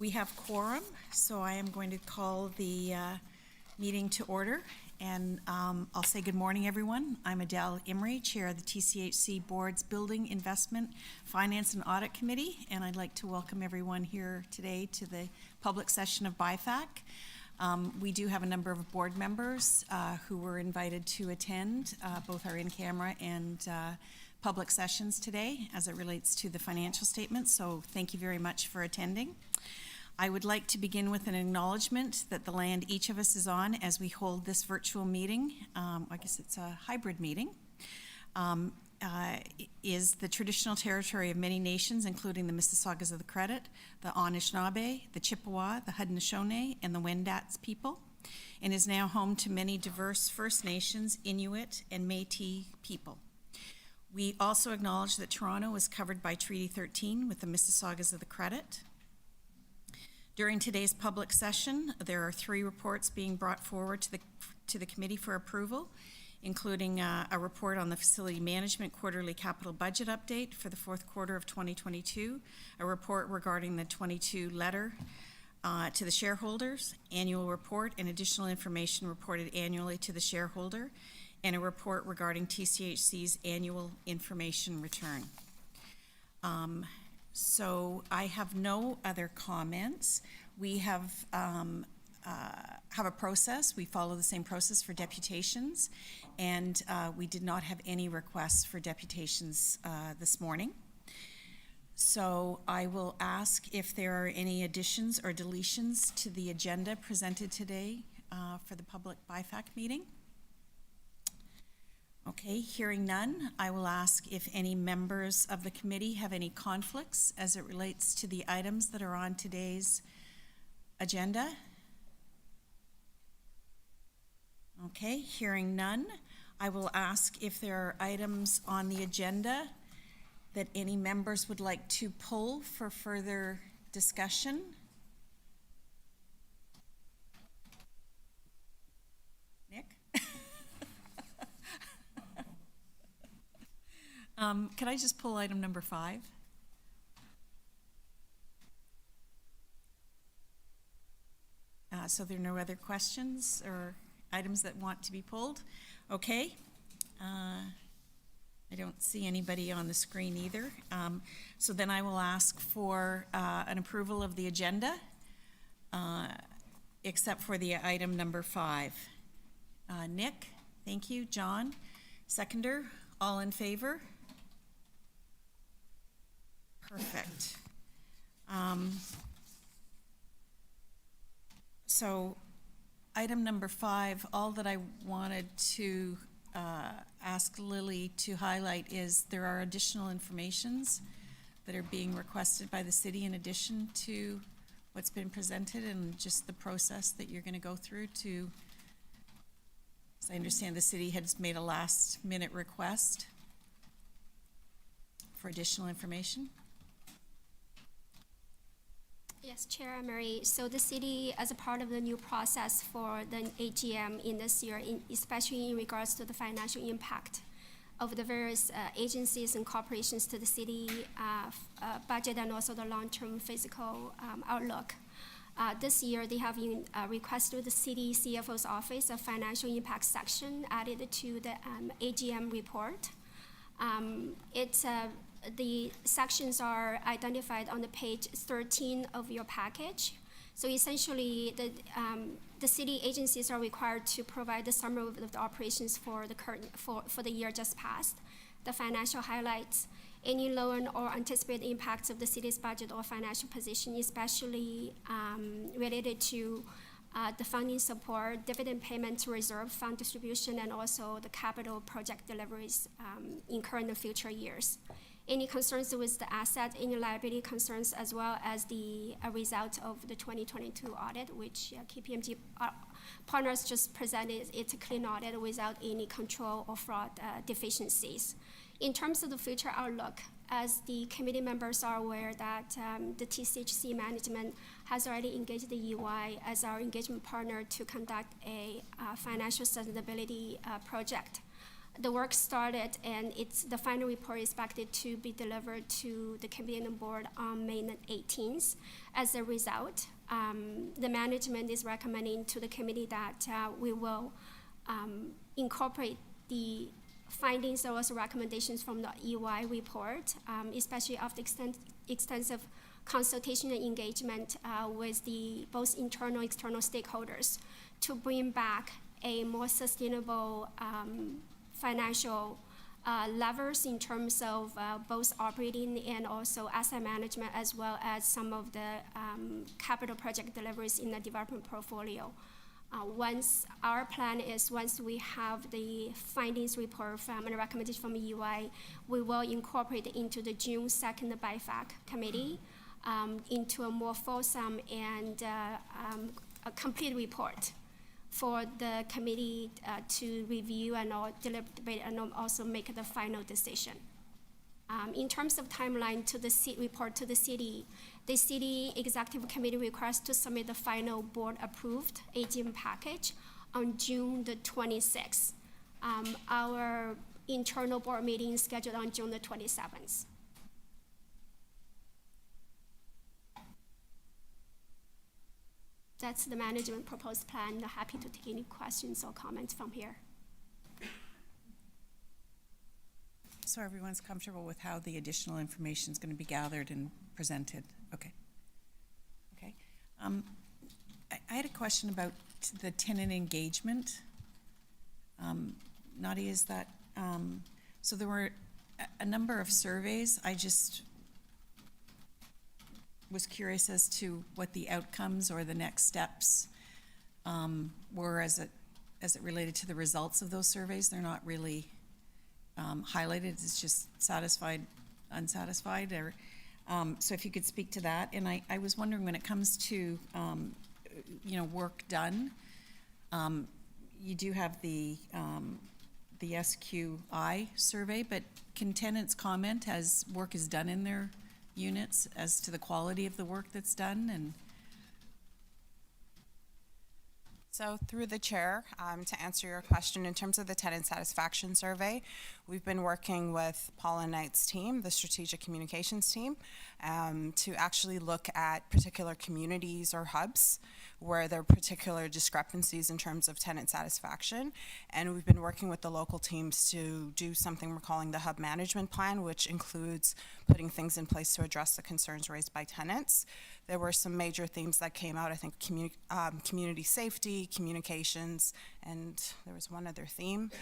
We have quorum, so I am going to call the meeting to order. And I'll say good morning, everyone. I'm Adele Imrie, Chair of the TCHC Board's Building, Investment, Finance, and Audit Committee, and I'd like to welcome everyone here today to the public session of BIFAC. We do have a number of board members who were invited to attend. Both are in camera and public sessions today as it relates to the financial statements, so thank you very much for attending. I would like to begin with an acknowledgement that the land each of us is on as we hold this virtual meeting, I guess it's a hybrid meeting, is the traditional territory of many nations, including the Mississaugas of the Credit, the Anishinaabe, the Chippewa, the Haudenosaunee, and the Wendat people, and is now home to many diverse First Nations, Inuit, and Métis people. We also acknowledge that Toronto is covered by Treaty 13 with the Mississaugas of the Credit. During today's public session, there are 3 reports being brought forward to the committee for approval, including a report on the Facility Management Quarterly Capital Budget Update for the 4th quarter of 2022, a report regarding the 22 letter to the shareholders, annual report and additional information reported annually to the shareholder, and a report regarding TCHC's annual information return. So I have no other comments. We have a process. We follow the same process for deputations, and we did not have any requests for deputations this morning. So I will ask if there are any additions or deletions to the agenda presented today for the public BIFAC meeting. Okay, hearing none, I will ask if any members of the committee have any conflicts as it relates to the items that are on today's agenda. Okay, hearing none, I will ask if there are items on the agenda that any members would like to pull for further discussion. Nick? Can I just pull item number 5? So there are no other questions or items that want to be pulled? Okay. I don't see anybody on the screen either. So then I will ask for an approval of the agenda, except for the item number 5. Nick, thank you. John, seconder, all in favor? Perfect. So item number 5, all that I wanted to ask Lily to highlight is there are additional informations that are being requested by the city in addition to what's been presented, and just the process that you're going to go through to, as I understand, the city has made a last-minute request for additional information. Yes, Chair Mary. So the city, as a part of the new process for the AGM in this year, especially in regards to the financial impact of the various agencies and corporations to the city budget and also the long-term fiscal outlook. This year, they have requested the city CFO's office a financial impact section added to the AGM report. The sections are identified on the page 13 of your package. So essentially, the city agencies are required to provide the summary of the operations for the year just passed, the financial highlights, any known or anticipated impacts of the city's budget or financial position, especially related to the funding support, dividend payments, reserve fund distribution, and also the capital project deliveries in current and future years. Any concerns with the asset, any liability concerns, as well as the result of the 2022 audit, which KPMG partners just presented. It's a clean audit without any control or fraud deficiencies. In terms of the future outlook, as the committee members are aware that the TCHC management has already engaged the EY as our engagement partner to conduct a financial sustainability project. The work started, and the final report is expected to be delivered to the committee and the board on May 18th. As a result, the management is recommending to the committee that we will incorporate the findings or also recommendations from the EY report, especially after extensive consultation and engagement with the both internal and external stakeholders to bring back a more sustainable financial levers in terms of both operating and also asset management, as well as some of the capital project deliveries in the development portfolio. Once we have the findings report from and a recommendation from EY, we will incorporate it into the June 2nd BIFAC committee into a more fulsome and a complete report for the committee to review and deliberate and also make the final decision. In terms of timeline to the report to the city executive committee requests to submit the final board-approved AGM package on June the 26th. Our internal board meeting is scheduled on June the 27th. That's the management proposed plan. I'm happy to take any questions or comments from here. So everyone's comfortable with how the additional information is going to be gathered and presented? Okay. Okay. I had a question about the tenant engagement. Nadia, is that, so there were a number of surveys. I just was curious as to what the outcomes or the next steps were as it related to the results of those surveys. They're not really highlighted. It's just satisfied, unsatisfied, or so if you could speak to that. And I was wondering, when it comes to work done, you do have the SQI survey, but can tenants comment as work is done in their units as to the quality of the work that's done? And so through the chair, to answer your question, in terms of the tenant satisfaction survey, we've been working with Paula Knight's team, the strategic communications team, to actually look at particular communities or hubs where there are particular discrepancies in terms of tenant satisfaction. And we've been working with the local teams to do something we're calling the hub management plan, which includes putting things in place to address the concerns raised by tenants. There were some major themes that came out, I think community safety, communications, and there was one other theme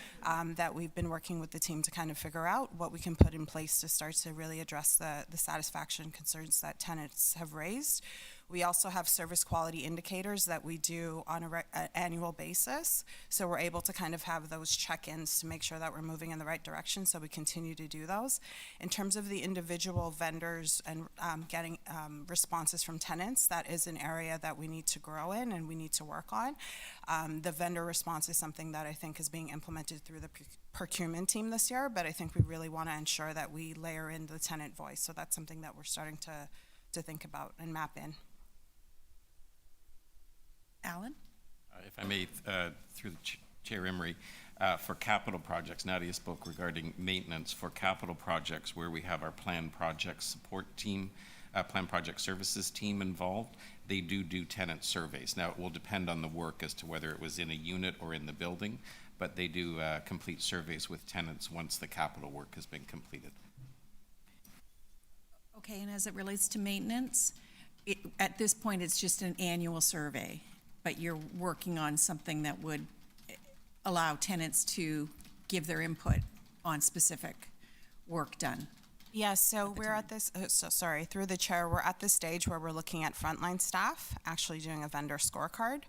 that we've been working with the team to kind of figure out what we can put in place to start to really address the satisfaction concerns that tenants have raised. We also have service quality indicators that we do on an annual basis, so we're able to kind of have those check-ins to make sure that we're moving in the right direction, so we continue to do those. In terms of the individual vendors and getting responses from tenants, that is an area that we need to grow in and we need to work on. The vendor response is something that I think is being implemented through the procurement team this year, but I think we really want to ensure that we layer in the tenant voice, so that's something that we're starting to think about and map in. Alan? If I may, through the Chair Emery, for capital projects, Nadia spoke regarding maintenance. For capital projects where we have our planned project support team, planned project services team involved, they do tenant surveys. Now, it will depend on the work as to whether it was in a unit or in the building, but they do complete surveys with tenants once the capital work has been completed. Okay, and as it relates to maintenance, at this point, it's just an annual survey, but you're working on something that would allow tenants to give their input on specific work done. Yes, so we're at this, through the chair, we're at this stage where we're looking at frontline staff actually doing a vendor scorecard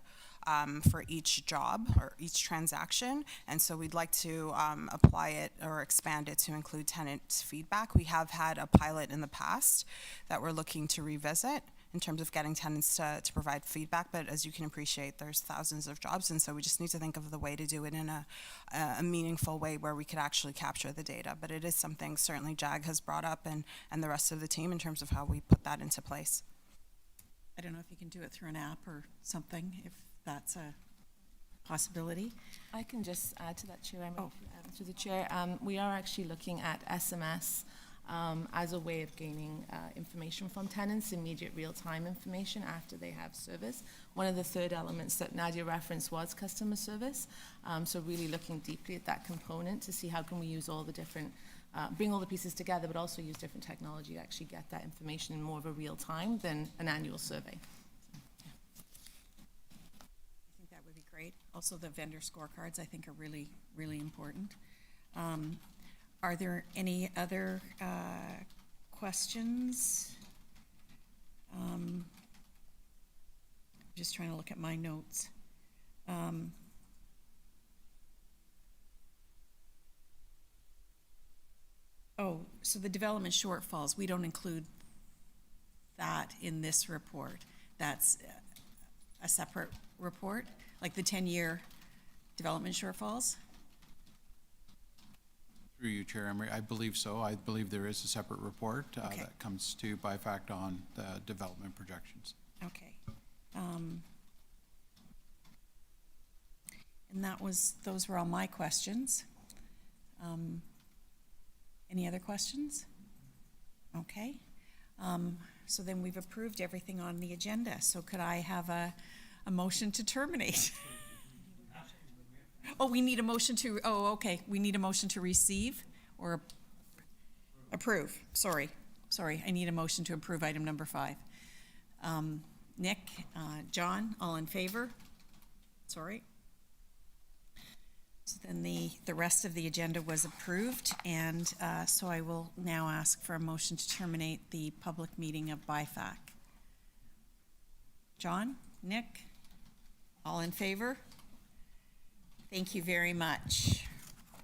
for each job or each transaction, and so we'd like to apply it or expand it to include tenant feedback. We have had a pilot in the past that we're looking to revisit in terms of getting tenants to provide feedback, but as you can appreciate, there's thousands of jobs, and so we just need to think of the way to do it in a meaningful way where we could actually capture the data. But it is something certainly JAG has brought up and the rest of the team in terms of how we put that into place. I don't know if you can do it through an app or something, if that's possibility. I can just add to that, Chair. Oh. To the Chair. We are actually looking at SMS as a way of gaining information from tenants, immediate real-time information after they have service. One of the third elements that Nadia referenced was customer service. So really looking deeply at that component to see how can we use all the different, bring all the pieces together, but also use different technology to actually get that information in more of a real time than an annual survey. I think that would be great. Also, the vendor scorecards, I think, are really, really important. Are there any other questions? Just trying to look at my notes. Oh, so the development shortfalls, we don't include that in this report. That's a separate report, like the 10-year development shortfalls? Through you, Chair Emery, I believe so. I believe there is a separate report Okay. that comes to BIFAC on the development projections. Okay. And those were all my questions. Any other questions? Okay. So then we've approved everything on the agenda. So could I have a motion to terminate? Oh, we need a motion to, okay. We need a motion to receive or approve. Sorry. I need a motion to approve item number 5. Nick, John, all in favor? Sorry. So then the rest of the agenda was approved, and so I will now ask for a motion to terminate the public meeting of BIFAC. John, Nick, all in favor? Thank you very much.